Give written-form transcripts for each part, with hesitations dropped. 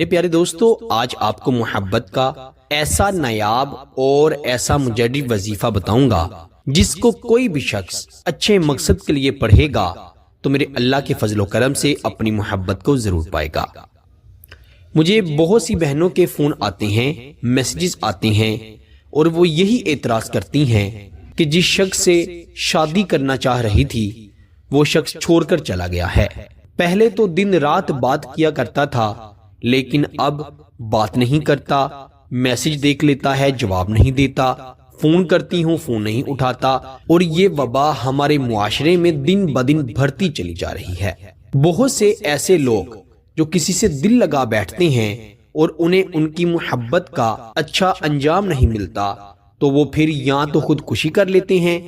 میرے پیارے دوستو، آج آپ کو محبت کا ایسا نایاب اور ایسا مجرب وظیفہ بتاؤں گا جس کو کوئی بھی شخص اچھے مقصد کے لیے پڑھے گا تو میرے اللہ کے فضل و کرم سے اپنی محبت کو ضرور پائے گا۔ مجھے بہت سی بہنوں کے فون آتے ہیں، میسیجز آتے ہیں، اور وہ یہی اعتراض کرتی ہیں کہ جس شخص سے شادی کرنا چاہ رہی تھی وہ شخص چھوڑ کر چلا گیا ہے۔ پہلے تو دن رات بات کیا کرتا تھا، لیکن اب بات نہیں کرتا، میسج دیکھ لیتا ہے، جواب نہیں دیتا، فون کرتی ہوں فون نہیں اٹھاتا، اور یہ وبا ہمارے معاشرے میں دن بدن بڑھتی چلی جا رہی ہے۔ بہت سے ایسے لوگ جو کسی سے دل لگا بیٹھتے ہیں اور انہیں ان کی محبت کا اچھا انجام نہیں ملتا تو وہ پھر یا تو خودکشی کر لیتے ہیں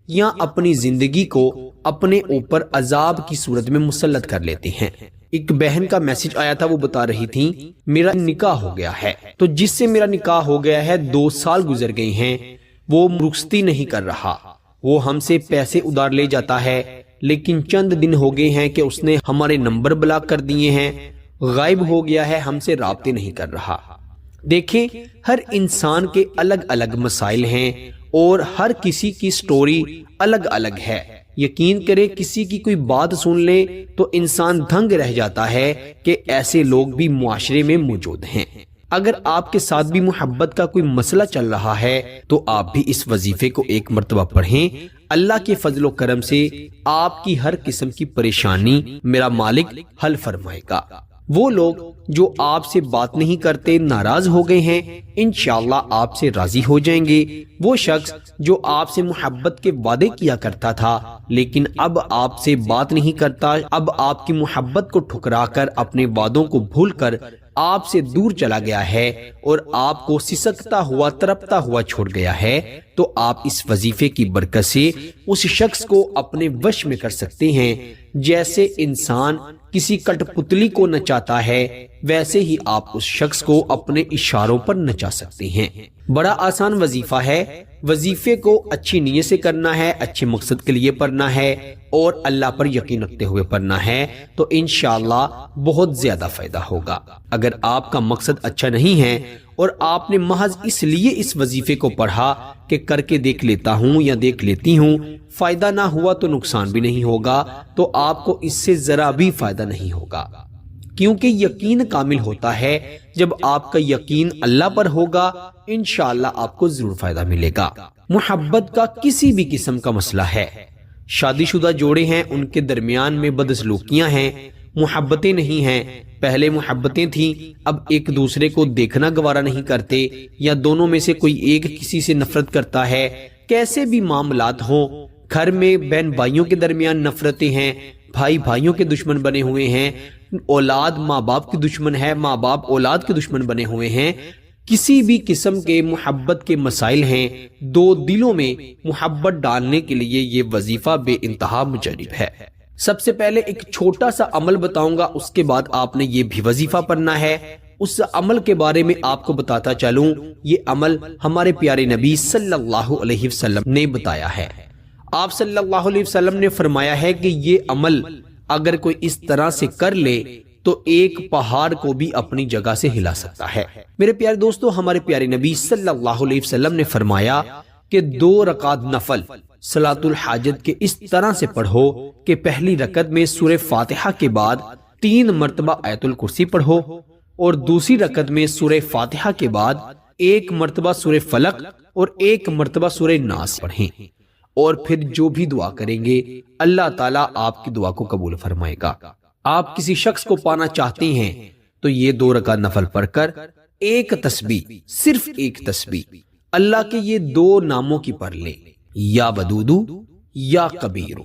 یا اپنی زندگی کو اپنے اوپر عذاب کی صورت میں مسلط کر لیتے ہیں۔ ایک بہن کا میسج آیا تھا، وہ بتا رہی تھی میرا نکاح ہو گیا ہے، تو جس سے میرا نکاح ہو گیا ہے 2 سال گزر گئے ہیں، وہ رخصتی نہیں کر رہا، وہ ہم سے پیسے ادھار لے جاتا ہے، لیکن چند دن ہو گئے ہیں کہ اس نے ہمارے نمبر بلاک کر دیے ہیں، غائب ہو گیا ہے، ہم سے رابطے نہیں کر رہا۔ دیکھیں، ہر انسان کے الگ الگ مسائل ہیں اور ہر کسی کی سٹوری الگ الگ ہے۔ یقین کریں، کسی کی کوئی بات سن لیں تو انسان دھنگ رہ جاتا ہے کہ ایسے لوگ بھی معاشرے میں موجود ہیں۔ اگر آپ کے ساتھ بھی محبت کا کوئی مسئلہ چل رہا ہے تو آپ بھی اس وظیفے کو ایک مرتبہ پڑھیں۔ اللہ کے فضل و کرم سے آپ کی ہر قسم کی پریشانی میرا مالک حل فرمائے گا۔ وہ لوگ جو آپ سے بات نہیں کرتے، ناراض ہو گئے ہیں، انشاءاللہ آپ سے راضی ہو جائیں گے۔ وہ شخص جو آپ سے محبت کے وعدے کیا کرتا تھا لیکن اب آپ سے بات نہیں کرتا، اب آپ کی محبت کو ٹھکرا کر اپنے وعدوں کو بھول کر آپ سے دور چلا گیا ہے اور آپ کو سسکتا ہوا تڑپتا ہوا چھوڑ گیا ہے، تو آپ اس وظیفے کی برکت سے اس شخص کو اپنے وش میں کر سکتے ہیں۔ جیسے انسان کسی کٹ پتلی کو نچاتا ہے، ویسے ہی آپ اس شخص کو اپنے اشاروں پر نچا سکتے ہیں۔ بڑا آسان وظیفہ ہے۔ وظیفے کو اچھی نیت سے کرنا ہے، اچھے مقصد کے لیے پڑھنا ہے اور اللہ پر یقین رکھتے ہوئے پڑھنا ہے، تو انشاءاللہ بہت زیادہ فائدہ ہوگا۔ اگر آپ کا مقصد اچھا نہیں ہے اور آپ نے محض اس لیے اس وظیفے کو پڑھا کہ کر کے دیکھ لیتا ہوں یا دیکھ لیتی ہوں، فائدہ نہ ہوا تو نقصان بھی نہیں ہوگا، تو آپ کو اس سے ذرا بھی فائدہ نہیں ہوگا، کیونکہ یقین کامل ہوتا ہے جب آپ کا یقین اللہ پر ہوگا، انشاءاللہ آپ کو ضرور فائدہ ملے گا۔ محبت کا کسی بھی قسم کا مسئلہ ہے، شادی شدہ جوڑے ہیں، ان کے درمیان میں بدسلوکیاں ہیں، محبتیں نہیں ہیں، پہلے محبتیں تھیں، اب ایک دوسرے کو دیکھنا گوارا نہیں کرتے، یا دونوں میں سے کوئی ایک کسی سے نفرت کرتا ہے، کیسے بھی معاملات ہوں، گھر میں بہن بھائیوں کے درمیان نفرتیں ہیں، بھائی بھائیوں کے دشمن بنے ہوئے ہیں، اولاد ماں باپ کی دشمن ہے، ماں باپ اولاد کے دشمن بنے ہوئے ہیں، کسی بھی قسم کے محبت کے مسائل ہیں، دو دلوں میں محبت ڈالنے کے لیے یہ وظیفہ بے انتہا مجرب ہے۔ سب سے پہلے ایک چھوٹا سا عمل بتاؤں گا، اس کے بعد آپ نے یہ بھی وظیفہ پڑھنا ہے۔ اس عمل کے بارے میں آپ کو بتاتا چلوں، یہ عمل ہمارے پیارے نبی صلی اللہ علیہ وسلم نے بتایا ہے۔ آپ صلی اللہ علیہ وسلم نے فرمایا ہے کہ یہ عمل اگر کوئی اس طرح سے کر لے تو ایک پہاڑ کو بھی اپنی جگہ سے ہلا سکتا ہے۔ میرے پیارے دوستو، ہمارے پیارے نبی صلی اللہ علیہ وسلم نے فرمایا کہ 2 رکعت نفل صلاۃ الحاجت کے اس طرح سے پڑھو کہ پہلی رکعت میں سورہ فاتحہ کے بعد 3 مرتبہ آیت الکرسی پڑھو، اور دوسری رکعت میں سورہ فاتحہ کے بعد 1 مرتبہ سورہ فلق اور 1 مرتبہ سورہ ناس پڑھیں، اور پھر جو بھی دعا کریں گے اللہ تعالیٰ آپ کی دعا کو قبول فرمائے گا۔ آپ کسی شخص کو پانا چاہتے ہیں تو یہ 2 رکعت نفل پڑھ کر ایک تسبیح، صرف ایک تسبیح اللہ کے یہ 2 ناموں کی پڑھ لیں، یا ودودو یا کبیرو،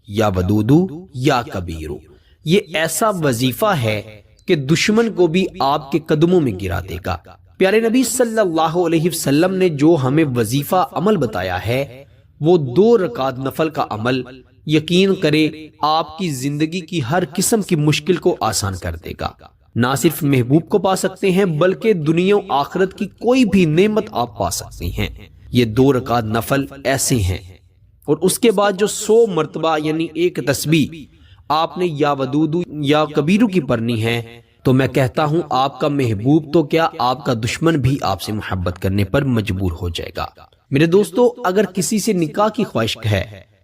یا ودودو یا کبیرو۔ یہ ایسا وظیفہ ہے کہ دشمن کو بھی آپ کے قدموں میں گرا دے گا۔ پیارے نبی صلی اللہ علیہ وسلم نے جو ہمیں وظیفہ عمل بتایا ہے وہ 2 رکعت نفل کا عمل، یقین کرے آپ کی زندگی کی ہر قسم کی مشکل کو آسان کر دے گا۔ نہ صرف محبوب کو پا سکتے ہیں بلکہ دنیا و آخرت کی کوئی بھی نعمت آپ پا سکتے ہیں۔ یہ 2 رکعت نفل ایسے ہیں، اور اس کے بعد جو 100 مرتبہ یعنی ایک تسبیح آپ نے یا ودودو یا کبیرو کی پڑھنی ہے، تو میں کہتا ہوں آپ کا محبوب تو کیا آپ کا دشمن بھی آپ سے محبت کرنے پر مجبور ہو جائے گا۔ میرے دوستو، اگر کسی سے نکاح کی خواہش ہے،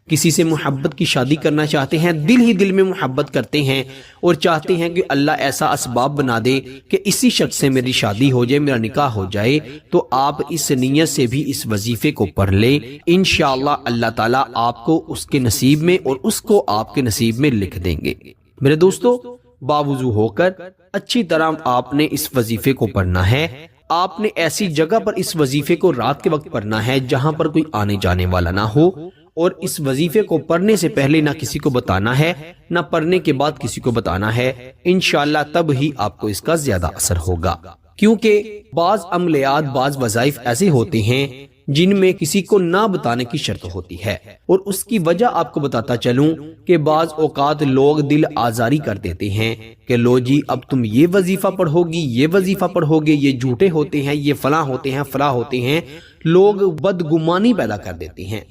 کسی سے محبت کی شادی کرنا چاہتے ہیں، دل ہی دل میں محبت کرتے ہیں اور چاہتے ہیں کہ اللہ ایسا اسباب بنا دے کہ اسی شخص سے میری شادی ہو جائے، میرا نکاح ہو جائے، تو آپ اس نیت سے بھی اس وظیفے کو پڑھ لیں۔ انشاءاللہ اللہ تعالیٰ آپ کو اس کے نصیب میں اور اس کو آپ کے نصیب میں لکھ دیں گے۔ میرے دوستو، باوضو ہو کر اچھی طرح آپ نے اس وظیفے کو پڑھنا ہے۔ آپ نے ایسی جگہ پر اس وظیفے کو رات کے وقت پڑھنا ہے جہاں پر کوئی آنے جانے والا نہ ہو، اور اس وظیفے کو پڑھنے سے پہلے نہ کسی کو بتانا ہے، نہ پڑھنے کے بعد کسی کو بتانا ہے۔ انشاءاللہ تب ہی آپ کو اس کا زیادہ اثر ہوگا، کیونکہ بعض عملیات، بعض وظائف ایسے ہوتے ہیں جن میں کسی کو نہ بتانے کی شرط ہوتی ہے، اور اس کی وجہ آپ کو بتاتا چلوں کہ بعض اوقات لوگ دل آزاری کر دیتے ہیں کہ لو جی اب تم یہ وظیفہ پڑھو گی، یہ وظیفہ پڑھو گے، یہ جھوٹے ہوتے ہیں، یہ فلاں ہوتے ہیں، فلاں ہوتے ہیں، لوگ بدگمانی پیدا کر دیتے ہیں۔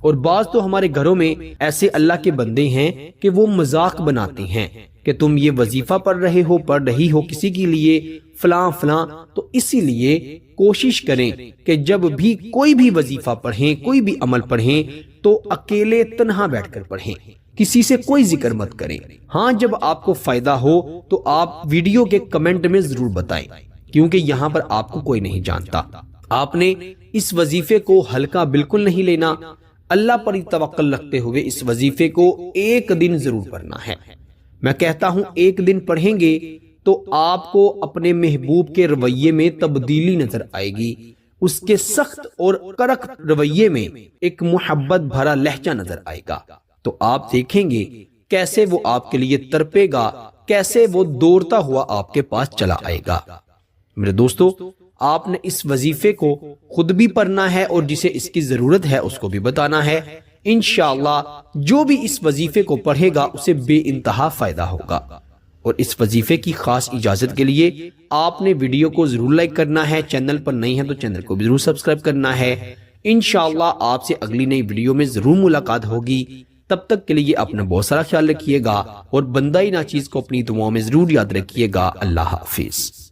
اور بعض تو ہمارے گھروں میں ایسے اللہ کے بندے ہیں کہ وہ مذاق بناتے ہیں کہ تم یہ وظیفہ پڑھ رہے ہو، پڑھ رہی ہو کسی کے لیے، فلاں فلاں۔ تو اسی لیے کوشش کریں کہ جب بھی کوئی بھی وظیفہ پڑھیں، کوئی بھی عمل پڑھیں، تو اکیلے تنہا بیٹھ کر پڑھیں، کسی سے کوئی ذکر مت کریں۔ ہاں جب آپ کو فائدہ ہو تو آپ ویڈیو کے کمنٹ میں ضرور بتائیں، کیونکہ یہاں پر آپ کو کوئی نہیں جانتا۔ آپ نے اس وظیفے کو ہلکا بالکل نہیں لینا، اللہ پر توکل رکھتے ہوئے اس وظیفے کو ایک دن ضرور پڑھنا ہے۔ میں کہتا ہوں ایک دن پڑھیں گے تو آپ کو اپنے محبوب کے رویے میں تبدیلی نظر آئے گی، اس کے سخت اور کڑک رویے میں ایک محبت بھرا لہجہ نظر آئے گا، تو آپ دیکھیں گے کیسے وہ آپ کے لیے تڑپے گا، کیسے وہ دوڑتا ہوا آپ کے پاس چلا آئے گا۔ میرے دوستو، آپ نے اس وظیفے کو خود بھی پڑھنا ہے اور جسے اس کی ضرورت ہے اس کو بھی بتانا ہے۔ انشاءاللہ جو بھی اس وظیفے کو پڑھے گا اسے بے انتہا فائدہ ہوگا۔ اور اس وظیفے کی خاص اجازت کے لیے آپ نے ویڈیو کو ضرور لائک کرنا ہے، چینل پر نہیں ہے تو چینل کو بھی ضرور سبسکرائب کرنا ہے۔ انشاءاللہ آپ سے اگلی نئی ویڈیو میں ضرور ملاقات ہوگی، تب تک کے لیے اپنا بہت سارا خیال رکھیے گا اور بندہ ناچیز کو اپنی دعاؤں میں ضرور یاد رکھیے گا۔ اللہ حافظ۔